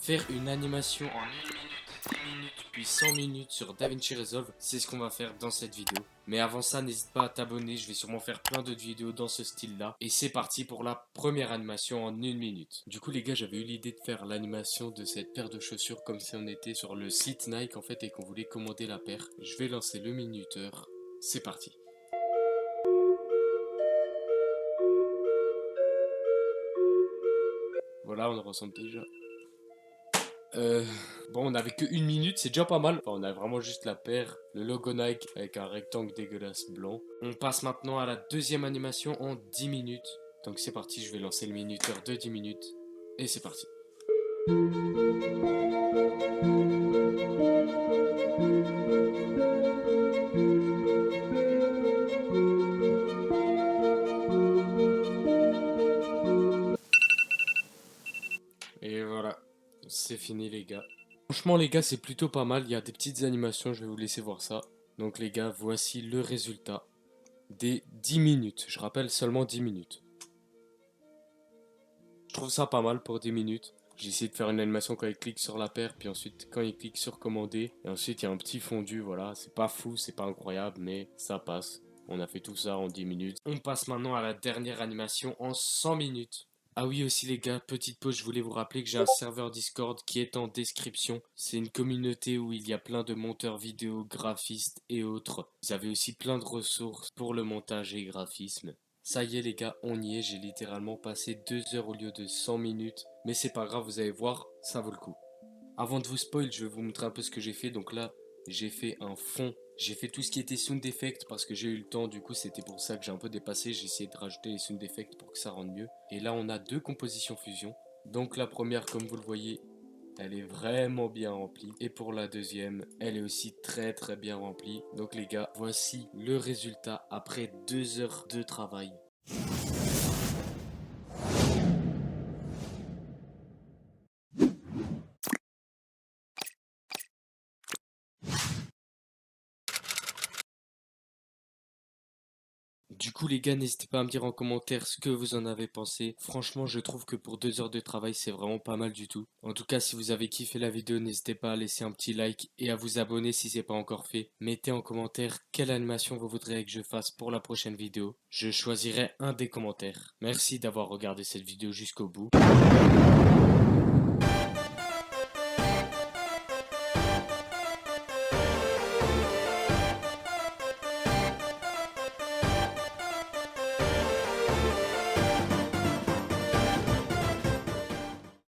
Faire une animation en 1 minute, 10 minutes, puis 100 minutes sur DaVinci Resolve, c'est ce qu'on va faire dans cette vidéo. Mais avant ça, n'hésite pas à t'abonner, je vais sûrement faire plein d'autres vidéos dans ce style-là. Et c'est parti pour la première animation en 1 minute. Du coup les gars, j'avais eu l'idée de faire l'animation de cette paire de chaussures comme si on était sur le site Nike en fait et qu'on voulait commander la paire. Je vais lancer le minuteur, c'est parti. Voilà, on ressemble déjà. Bon, on avait que 1 minute, c'est déjà pas mal. Enfin, on a vraiment juste la paire, le logo Nike avec un rectangle dégueulasse blanc. On passe maintenant à la deuxième animation en 10 minutes. Donc c'est parti, je vais lancer le minuteur de 10 minutes. Et c'est parti. Et voilà, c'est fini les gars. Franchement les gars, c'est plutôt pas mal. Il y a des petites animations, je vais vous laisser voir ça. Donc les gars, voici le résultat des 10 minutes. Je rappelle, seulement 10 minutes. Je trouve ça pas mal pour 10 minutes. J'ai essayé de faire une animation quand il clique sur la paire, puis ensuite quand il clique sur commander. Et ensuite il y a un petit fondu, voilà. C'est pas fou, c'est pas incroyable, mais ça passe. On a fait tout ça en 10 minutes. On passe maintenant à la dernière animation en 100 minutes. Ah oui aussi les gars, petite pause, je voulais vous rappeler que j'ai un serveur Discord qui est en description. C'est une communauté où il y a plein de monteurs vidéo, graphistes et autres. Vous avez aussi plein de ressources pour le montage et graphisme. Ça y est les gars, on y est, j'ai littéralement passé 2 heures au lieu de 100 minutes. Mais c'est pas grave, vous allez voir, ça vaut le coup. Avant de vous spoil, je vais vous montrer un peu ce que j'ai fait. Donc là, j'ai fait un fond. J'ai fait tout ce qui était sound effect parce que j'ai eu le temps. Du coup, c'était pour ça que j'ai un peu dépassé. J'ai essayé de rajouter les sound effects pour que ça rende mieux. Et là, on a deux compositions fusion. Donc la première, comme vous le voyez, elle est vraiment bien remplie. Et pour la deuxième, elle est aussi très bien remplie. Donc les gars, voici le résultat après 2 heures de travail. Du coup les gars, n'hésitez pas à me dire en commentaire ce que vous en avez pensé. Franchement, je trouve que pour 2 heures de travail, c'est vraiment pas mal du tout. En tout cas, si vous avez kiffé la vidéo, n'hésitez pas à laisser un petit like et à vous abonner si c'est pas encore fait. Mettez en commentaire quelle animation vous voudriez que je fasse pour la prochaine vidéo. Je choisirai un des commentaires. Merci d'avoir regardé cette vidéo jusqu'au bout.